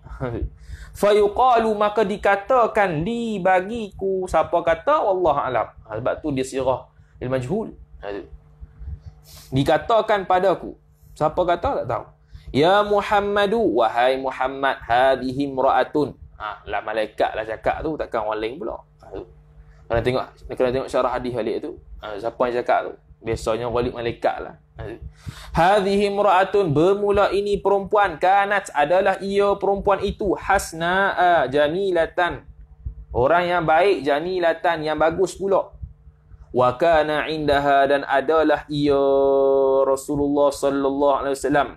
Fayuqalu maka dikatakan li bagiku. Siapa kata? Wallahu alam. Sebab tu dia sirah il majhul. Dikatakan padaku. Siapa kata? Tak tahu. Ya Muhammadu, wahai Muhammad, hadhihi imra'atun. Lah malaikat lah cakap tu, takkan orang lain pula. Kena tengok syarah hadis balik tu. Siapa yang cakap tu? Biasanya wali malaikat lah. Hadhihi imra'atun, bermula ini perempuan, kanat adalah ia perempuan itu, hasna'a jamilatan. Orang yang baik, jamilatan, yang bagus pula. Wa kana indaha, dan adalah ia Rasulullah sallallahu alaihi wasallam.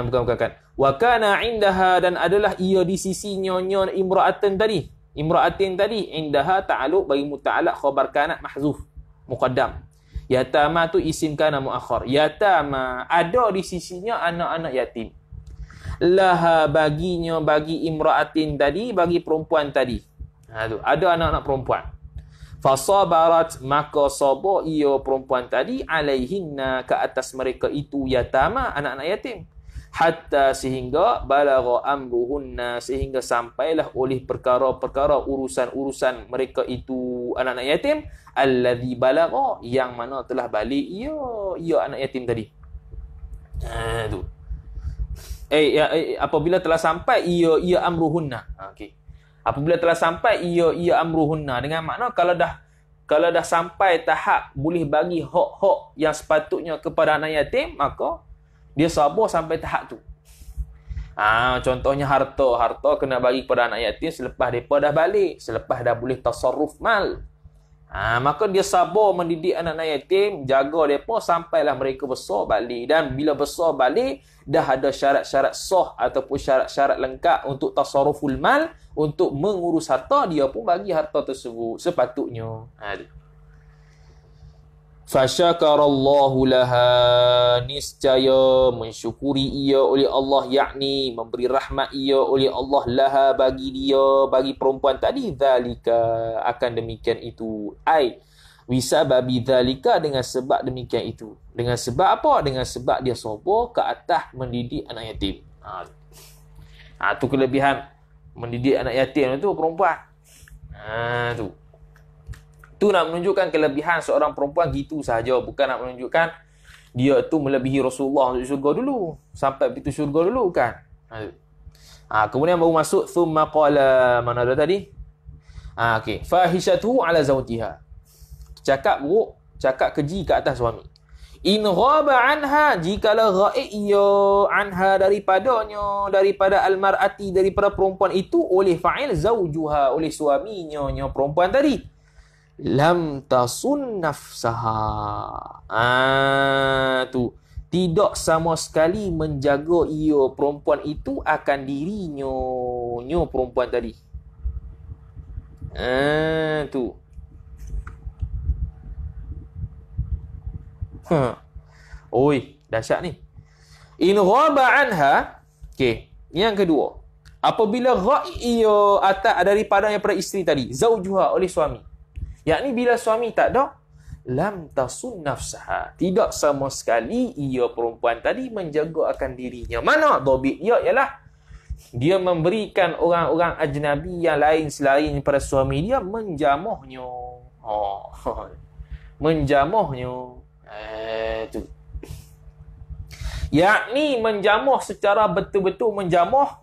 Bukan. Wa kana indaha, dan adalah ia di sisi nyonya imra'atin tadi. Imra'atin tadi, indaha ta'alluq bagi muta'allaq, khabar kanat mahzuf muqaddam. Yatama tu isim kana muakhar. Yatama, ada di sisinya anak-anak yatim. Laha, baginya, bagi imra'atin tadi, bagi perempuan tadi. Tu, ada anak-anak perempuan. Fasabarat, maka sabar ia perempuan tadi, alaihinna, ke atas mereka itu, yatama, anak-anak yatim. Hatta, sehingga balagha amruhunna, sehingga sampailah oleh perkara-perkara urusan-urusan mereka itu anak-anak yatim, alladhi balagha, yang mana telah balik ia anak yatim tadi. Tu. Apabila telah sampai ia amruhunna. Okey. Apabila telah sampai ia amruhunna, dengan makna kalau dah sampai tahap boleh bagi hak-hak yang sepatutnya kepada anak yatim, maka dia sabar sampai tahap tu. Contohnya harta kena bagi kepada anak yatim selepas mereka dah balik, selepas dah boleh tasarruf mal. Maka dia sabar mendidik anak-anak yatim, jaga mereka sampailah mereka besar balik. Dan bila besar balik, dah ada syarat-syarat sah ataupun syarat-syarat lengkap untuk tasarruful mal, untuk mengurus harta, dia pun bagi harta tersebut sepatutnya. Fasyakarallahu laha, niscaya mensyukuri ia oleh Allah, yakni memberi rahmat ia oleh Allah laha, bagi dia, bagi perempuan tadi, zalika, akan demikian itu. Wisababi zalika, dengan sebab demikian itu. Dengan sebab apa? Dengan sebab dia sabar ke atas mendidik anak yatim. Tu kelebihan mendidik anak yatim tu perempuan. Tu nak menunjukkan kelebihan seorang perempuan gitu sahaja, bukan nak menunjukkan dia tu melebihi Rasulullah untuk syurga dulu, sampai pintu syurga dulu, kan. Kemudian baru masuk thumma qala, mana ada tadi? Okey, fahishatuhu ala zawjiha, cakap buruk, cakap keji ke atas suami. In ghaba anha, jikalau ghaib ia anha, daripada almar'ati, daripada perempuan itu, oleh fa'il zawjuha, oleh suaminya perempuan tadi, lam tasun nafsaha. Tu tidak sama sekali menjaga ia perempuan itu akan dirinya perempuan tadi. Tu. Oi, dahsyat ni. In ghaba anha. Okey, yang kedua, apabila ghaib ia atas daripada isteri tadi, zaujuha, oleh suami. Yakni bila suami tak ada, lam tasun nafsaha, tidak sama sekali ia perempuan tadi menjaga akan dirinya. Mana dhabit dia ialah dia memberikan orang-orang ajnabi yang lain selain pada suami dia menjamuhnya. Menjamuhnya. Tu. Yakni menjamuh secara betul-betul menjamuh.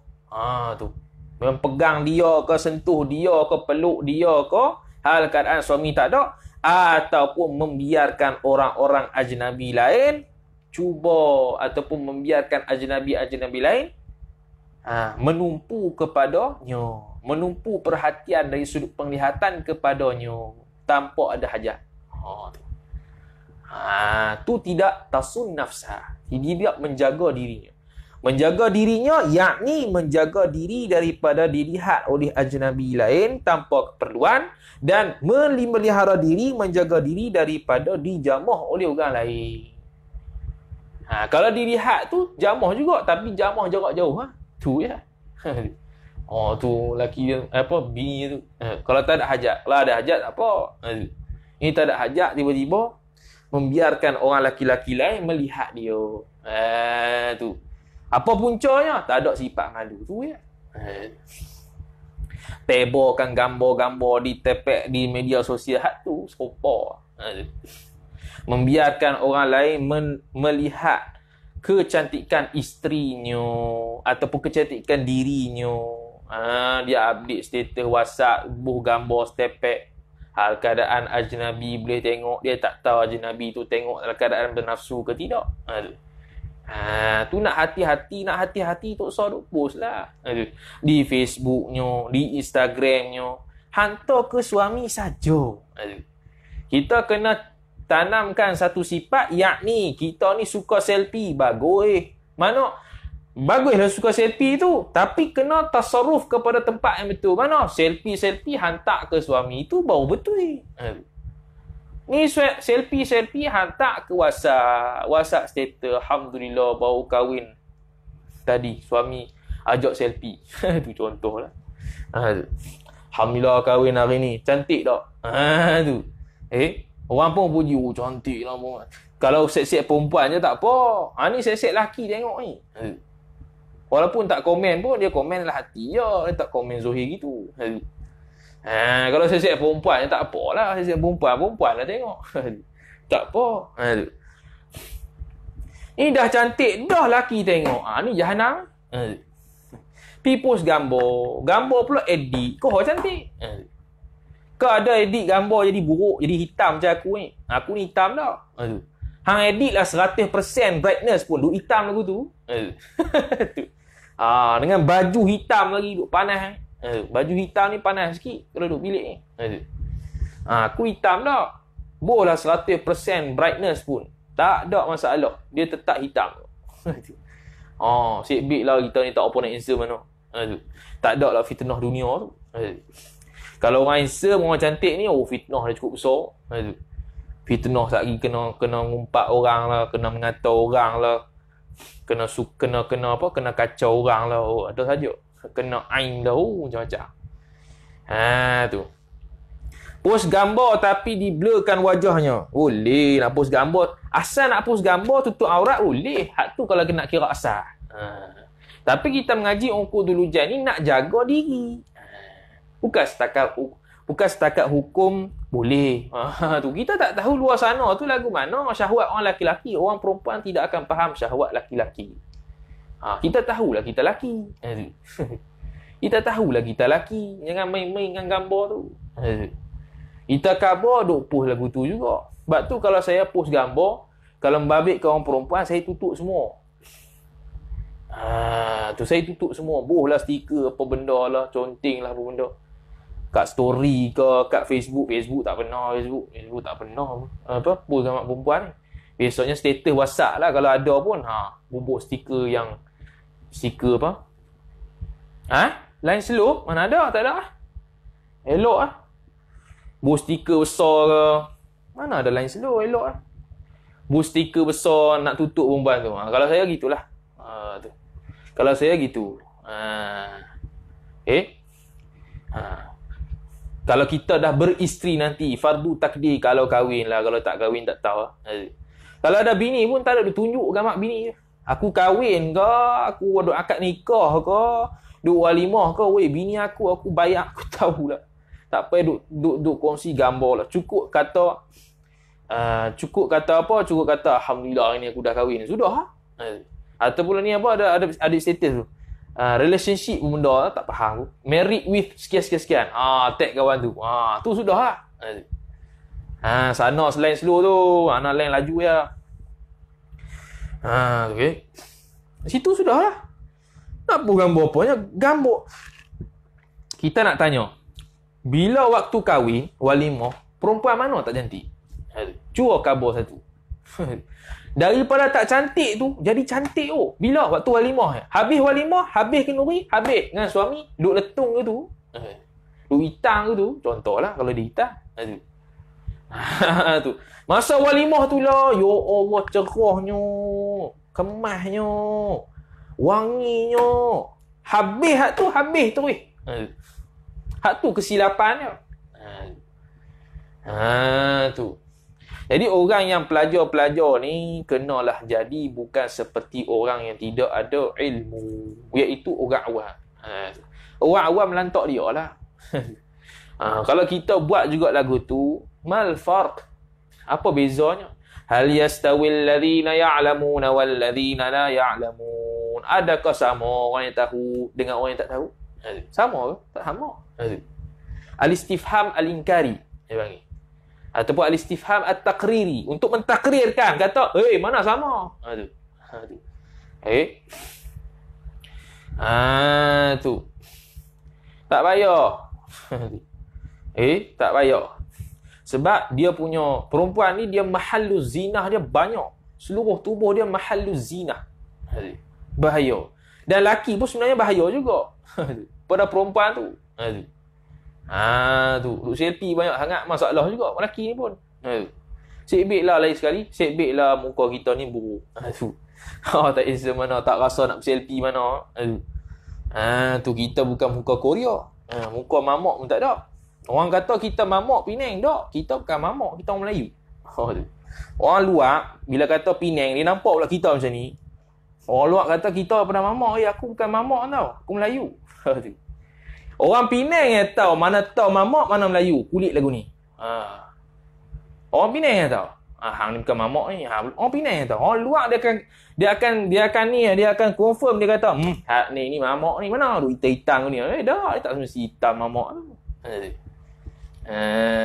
Tu. Mempegang dia ke, sentuh dia ke, peluk dia ke, hal keadaan suami tak ada, ataupun membiarkan orang-orang ajnabi lain cuba, ataupun membiarkan ajnabi-ajnabi lain menumpu kepadanya, menumpu perhatian dari sudut penglihatan kepadanya tanpa ada hajat. Tu tidak tasun nafsah, tidak menjaga dirinya. Menjaga dirinya yakni menjaga diri daripada dilihat oleh ajnabi lain tanpa keperluan, dan memelihara diri, menjaga diri daripada dijamuh oleh orang lain. Kalau dilihat tu jamuh juga, tapi jamuh jarak jauh. Tu ya. Tu laki dia, bini tu. Kalau tak ada hajat, kalau ada hajat apa? Ini tak ada hajat, tiba-tiba membiarkan orang laki-laki lain melihat dia. Tu. Apa puncanya? Tak ada sifat malu tu ya. Teborkan gambar-gambar ditepek di media sosial tu serupa. Membiarkan orang lain melihat kecantikan isterinya ataupun kecantikan dirinya. Dia update status WhatsApp, buh gambar stepek. Hal keadaan ajnabi boleh tengok. Dia tak tahu ajnabi tu tengok dalam keadaan bernafsu ke tidak. Tu nak hati-hati tu usah duk post lah. Di Facebooknya, di Instagramnya. Hantar ke suami saja. Kita kena tanamkan satu sifat, yakni kita ni suka selfie. Bagus. Mana? Baguslah suka selfie tu. Tapi kena tasarruf kepada tempat yang betul. Mana? Selfie hantar ke suami tu baru betul. Ni selfie hantar ke WhatsApp status. Alhamdulillah baru kahwin. Tadi suami ajak selfie. Tu contoh lah. Alhamdulillah kahwin hari ni. Cantik tak? Tu. Orang pun puji, cantik lah. Kalau set-set perempuan je tak apa. Ni set-set lelaki tengok ni. Walaupun tak komen pun, dia komen lah hati je. Dia tak komen Zohir gitu. Kalau set-set perempuan je tak apa lah. Set-set perempuan lah tengok. Tak apa. Ni dah cantik, dah lelaki tengok. Ni jahanam. Pergi post gambar. Gambar pula edit. Kau cantik. Kau ada edit gambar jadi buruk, jadi hitam macam aku ni. Aku ni hitam tak? Hang edit lah 100% brightness pun. Duk hitam lagu tu. Dengan baju hitam lagi duk panas. Baju hitam ni panas sikit kalau duk bilik ni. Aku hitam tak? Boleh lah 100% brightness pun. Tak ada masalah. Dia tetap hitam. Sikit lah kita ni tak apa nak answer mana. Tak ada lah fitnah dunia tu. Kalau orang handsome, orang cantik ni, fitnah dah cukup besar. Fitnah lagi kena ngumpat orang lah, kena mengata orang lah. Kena kacau orang lah. Ada saja. Kena ain dah, macam-macam. Tu. Post gambar tapi di-blurkan wajahnya. Boleh nak post gambar. Asal nak post gambar tutup aurat, boleh. Hak tu kalau kena kira asal. Tapi kita mengaji Ungku Dulujan ni nak jaga diri. Bukan setakat hukum boleh. Tu kita tak tahu luar sana tu lagu mana syahwat orang laki-laki. Orang perempuan tidak akan faham syahwat laki-laki. Kita tahulah kita laki. Kita tahulah kita laki. Jangan main-main dengan gambar tu. Kita khabar duk post lagu tu juga. Sebab tu kalau saya post gambar, kalau membabit ke orang perempuan, saya tutup semua. Tu saya tutup semua. Boh lah stiker apa benda lah, conteng lah apa benda. Kat story ke, kat Facebook tak pernah. Facebook tak pernah post gambar perempuan ni. Biasanya status WhatsApp lah kalau ada pun. Bubuk stiker yang stiker apa? Line slope? Mana ada? Tak ada lah. Elok lah. Bubuk stiker besar ke. Mana ada line slope? Elok lah. Bubuk stiker besar nak tutup perempuan tu. Kalau saya gitulah. Tu. Kalau saya gitu. Kalau kita dah beristeri nanti, fardu takdir kalau kahwin lah. Kalau tak kahwin tak tahu. Kalau ada bini pun tak ada tunjuk gambar bini je. Aku kahwin ke, aku ada akad nikah ke, duk walimah ke, bini aku bayar, aku tahulah. Tak payah duk kongsi gambar lah. Cukup kata alhamdulillah ini aku dah kahwin. Sudah. Ataupun ni apa ada status tu. Relationship pun benda tak faham. Married with sekian. Tag kawan tu. Tu sudah lah. Sana selain slow tu, anak lain laju ya. Okay. Situ sudah lah. Nak buat gambar apanya? Gambar. Kita nak tanya. Bila waktu kahwin, walimah, perempuan mana tak cantik? Cua khabar satu. Daripada tak cantik tu, jadi cantik Bila? Waktu walimah. Habis walimah, habis kenduri, habis dengan suami, duk letung ke tu. Duk hitam ke tu. Contohlah kalau dia hitam. Tu. Masa walimah tu lah, ya Allah, cerahnya, kemasnya, wanginya. Habis hak tu, habis tu. Hak tu kesilapannya. Tu. Jadi orang yang pelajar-pelajar ni kenalah jadi bukan seperti orang yang tidak ada ilmu, iaitu orang awam. Orang awam melantak dia lah. Kalau kita buat juga lagu tu, mal farq? Apa bezanya? Hal yastawil ladzina ya'lamuna wal ladzina la ya'lamun. Adakah sama orang yang tahu dengan orang yang tak tahu? Sama ke? Tak sama. Al-istifham al-inkari dia panggil. Ataupun al-istifham at-taqriri, untuk mentakrirkan, kata, mana sama? Tu. Tak payah. Tak payah. Sebab dia punya perempuan ni, dia mahallu zinah dia banyak. Seluruh tubuh dia mahallu zinah. Bahaya. Dan laki pun sebenarnya bahaya juga. Pada perempuan tu. Tu. Duk selfie banyak sangat masalah juga. Lelaki ni pun. Sekbik lah lain sekali. Sekbik lah muka kita ni buruk. Tu. Tak isa mana. Tak rasa nak selfie mana. Tu kita bukan muka Korea. Muka mamak pun tak ada. Orang kata kita mamak Penang. Tak. Kita bukan mamak. Kita orang Melayu. Tu. Orang luar, bila kata Penang, dia nampak pula kita macam ni. Orang luar kata kita pada mamak. Aku bukan mamak tau. Aku Melayu. Tu. Orang Penang yang tahu. Mana tahu mamak, mana Melayu. Kulit lagu ni. Orang Penang yang tahu. Hang ni bukan mamak ni. Orang Penang yang tahu. Orang luar dia akan confirm. Dia kata, ni mamak ni. Mana tu hitam-hitam ni? Dah. Dia tak semesti hitam mamak tu.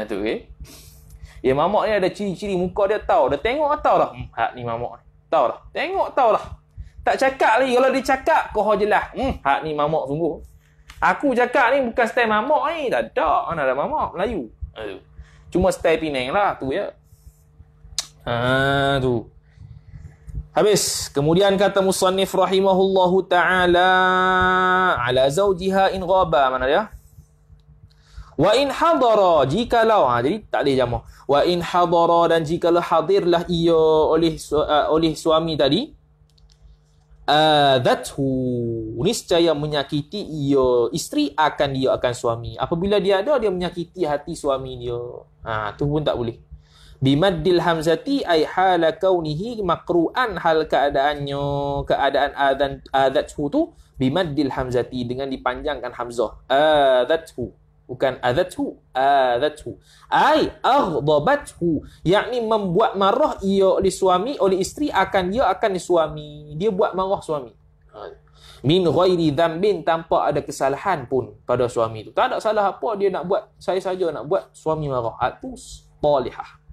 Tu Ya, mamak ni ada ciri-ciri muka dia tahu. Dia tengok tahu dah. Hak ni mamak ni. Tahu dah. Tengok tahu dah. Tak cakap lagi. Kalau dia cakap, kau jelas. Hak ni mamak sungguh. Aku cakap ni bukan style mamak ni. Tak ada. Mana ada mamak Melayu. Cuma style Penang lah. Tu ya. Tu. Habis. Kemudian kata musannif rahimahullahu ta'ala ala zawjiha in ghaba. Mana dia? Wa in hadara, jikalau, jadi tak boleh jamak. Wa in hadara, dan jikalau hadirlah ia oleh suami tadi, adhathu, niscaya menyakiti ia isteri akan suami. Apabila dia ada, dia menyakiti hati suami dia. Tu pun tak boleh. Bimaddil hamzati ay hala kaunihi makru'an, hal keadaan adhathu tu bimaddil hamzati, dengan dipanjangkan hamzah. Adhathu, bukan adhathu, adhathu. Ai aghdabathu, yakni membuat marah ia oleh suami, oleh isteri akan suami. Dia buat marah suami. Min ghairi dzambin, tanpa ada kesalahan pun pada suami itu. Tak ada salah apa dia nak buat. Saya saja nak buat suami marah. Itu talihah.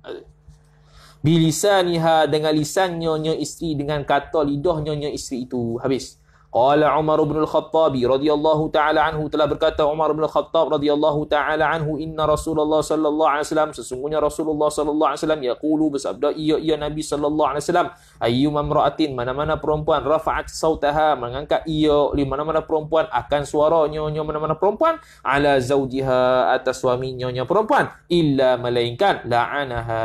Bilisaniha, dengan lisannya isteri, dengan kata lidahnya isteri itu. Habis. Qala Umar bin Al-Khattab radhiyallahu ta'ala anhu, telah berkata Umar bin Al-Khattab radhiyallahu ta'ala anhu, inna Rasulullah sallallahu alaihi wasallam, sesungguhnya Rasulullah sallallahu alaihi wasallam yaqulu, bersabda ia Nabi sallallahu alaihi wasallam, ayyuma imra'atin, mana-mana perempuan, rafa'at sautaha, mengangkat ia oleh mana-mana perempuan akan suaranya mana-mana perempuan, ala zawjiha, atas suaminya perempuan, illa melainkan la'anaha,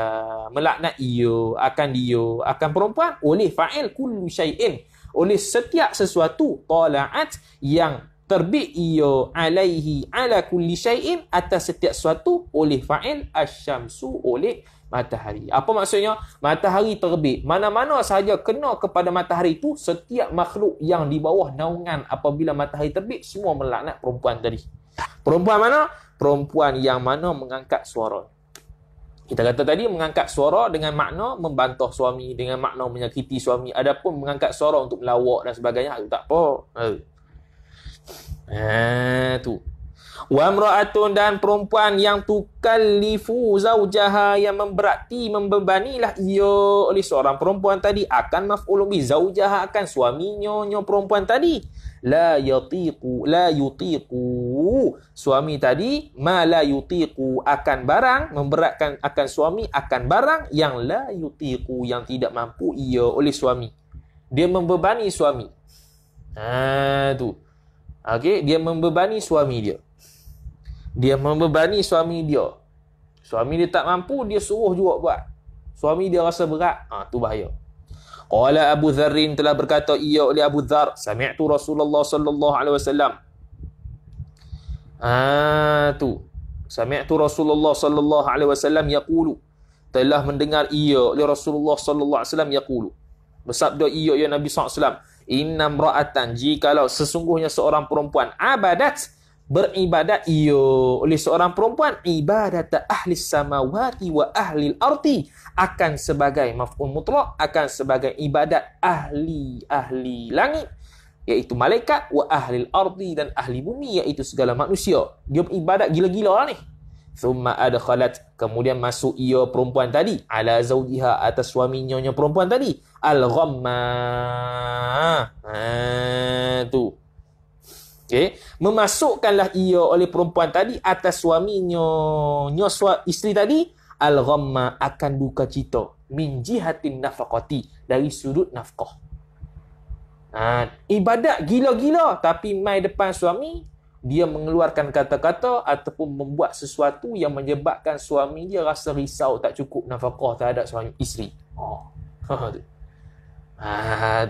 melaknat ia akan perempuan oleh fa'il kullu syai'in, oleh setiap sesuatu, tala'at, yang terbit ia, alaihi, ala kulli syai'in, atas setiap sesuatu, oleh fa'il, asyamsu, oleh matahari. Apa maksudnya? Matahari terbit. Mana-mana sahaja kena kepada matahari itu, setiap makhluk yang di bawah naungan apabila matahari terbit, semua melaknat perempuan tadi. Perempuan mana? Perempuan yang mana mengangkat suara. Kita kata tadi mengangkat suara dengan makna membantah suami, dengan makna menyakiti suami. Adapun mengangkat suara untuk melawak dan sebagainya, itu tak apa. Tu. Wa imra'atun, dan perempuan yang tukallifu zaujaha, yang membebanilah ia oleh seorang perempuan tadi, akan maf'ul bi zaujaha, akan suaminya perempuan tadi. La yutiqu, suami tadi, ma la yutiqu, akan barang, memberatkan akan suami, akan barang yang la yutiqu, yang tidak mampu ia oleh suami. Dia membebani suami. Tu. Okey, dia membebani suami dia. Suami dia tak mampu, dia suruh juga buat. Suami dia rasa berat, tu bahaya. Qala Abu Dzarrin, telah berkata ia oleh Abu Dzar, sami'tu Rasulullah sallallahu alaihi wasallam. Tu. Sami'tu Rasulullah sallallahu alaihi wasallam yaqulu, telah mendengar ia oleh Rasulullah sallallahu alaihi wasallam yaqulu, bersabda ia ya Nabi sallallahu alaihi wasallam, inna imra'atan, jikalau sesungguhnya seorang perempuan, abadat, beribadat ia oleh seorang perempuan ibadat ahli samawati wa ahli al-ardi, akan sebagai maf'ul mutlaq, akan sebagai ibadat ahli langit iaitu malaikat, wa ahli al-ardi dan ahli bumi iaitu segala manusia. Dia beribadat gila-gila lah ni. Thumma adkhalat, kemudian masuk ia perempuan tadi ala zawjiha, atas suaminya perempuan tadi, al-ghamma. Tu. Okay. Memasukkanlah ia oleh perempuan tadi atas suaminya isteri tadi al-ghamma, akan duka cita, min jihatin nafaqati, dari sudut nafkah. Ibadat gila-gila tapi mai depan suami dia mengeluarkan kata-kata ataupun membuat sesuatu yang menyebabkan suami dia rasa risau, tak cukup nafkah terhadap suami isteri.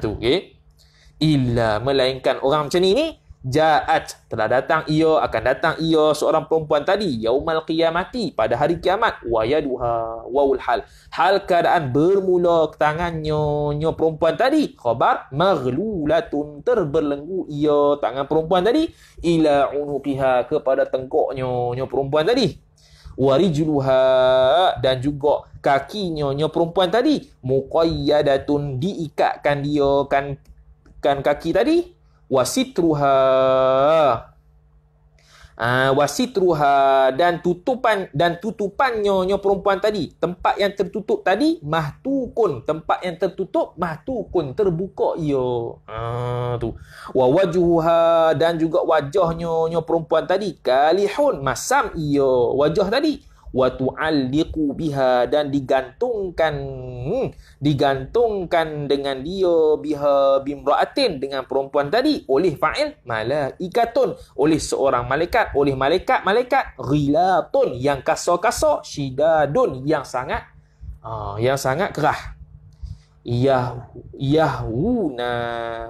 Tu okey. Illa, melainkan orang macam ni Ja'at, telah datang ia, akan datang ia seorang perempuan tadi yaumal qiyamati, pada hari kiamat, wa yaduha waul hal, hal keadaan bermula tangannya perempuan tadi, khabar maghlulatun, terbelenggu ia tangan perempuan tadi, ila unuqiha, kepada tengkoknya perempuan tadi, warijluha, dan juga kakinya perempuan tadi, muqayyadatun, diikatkan dia kan kaki tadi, wasitruha, dan tutupannya perempuan tadi, tempat yang tertutup tadi, mahtukun, tempat yang tertutup, mahtukun, terbuka ia. Tu. Wa wajhuha, dan juga wajahnya perempuan tadi, kalihun, masam ia wajah tadi, wa tu'alliqu biha, dan digantungkan dengan dia, biha bimra'atin, dengan perempuan tadi, oleh fa'il malaikatun, oleh seorang malaikat, oleh malaikat ghilatun, yang kasar-kasar, syidadun, yang sangat kerah, yahuna,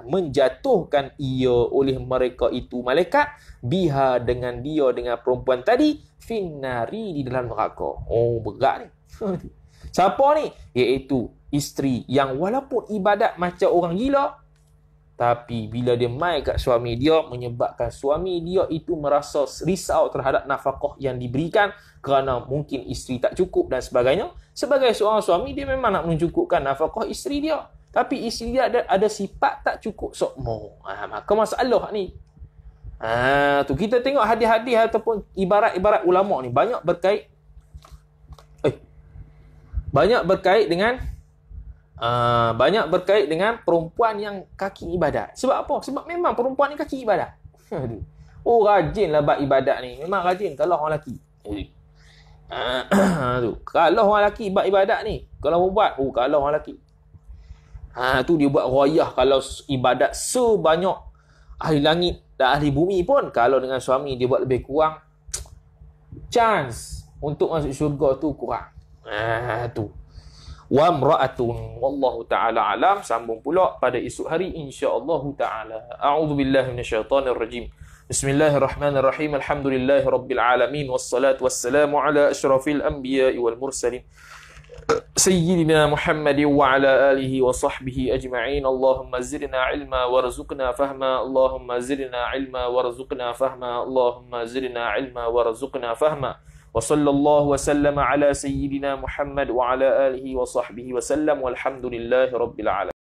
menjatuhkan ia oleh mereka itu malaikat, biha, dengan dia, dengan perempuan tadi, finnari, di dalam neraka. Berat ni. Siapa ni? Iaitu isteri yang walaupun ibadat macam orang gila, tapi bila dia mai kat suami dia, menyebabkan suami dia itu merasa risau terhadap nafkah yang diberikan kerana mungkin isteri tak cukup dan sebagainya. Sebagai seorang suami, dia memang nak mencukupkan nafkah isteri dia, tapi isteri dia ada sifat tak cukup sokmo. Maka masalah ni. Tu kita tengok hadis-hadis ataupun ibarat-ibarat ulama ni banyak berkait dengan perempuan yang kaki ibadat. Sebab apa? Sebab memang perempuan ni kaki ibadat. Rajinlah buat ibadat ni. Memang rajin kalau orang lelaki. Kalau orang lelaki buat ibadat ni, kalau buat, kalau orang lelaki. Tu dia buat royah. Kalau ibadat sebanyak ahli langit dan ahli bumi pun, kalau dengan suami dia buat lebih kurang, chance untuk masuk syurga tu kurang. Tu. Wa imra'atun, wallahu ta'ala alam. Sambung pula pada esok hari insya-Allah ta'ala. A'udzubillahi minasyaitonirrajim. Bismillahirrahmanirrahim. Alhamdulillahi rabbil alamin, wassalatu wassalamu ala asyrafil anbiya'i wal mursalin, Sayyidina Muhammad wa ala alihi wa sahbihi ajma'in. Allahumma zidna ilma warzuqna fahma. Allahumma zidna ilma warzuqna fahma. Allahumma zidna ilma warzuqna fahma. Wa sallallahu wa sallama ala Sayyidina Muhammad wa ala alihi wa sahbihi wa sallam. Walhamdulillahi rabbil alamin.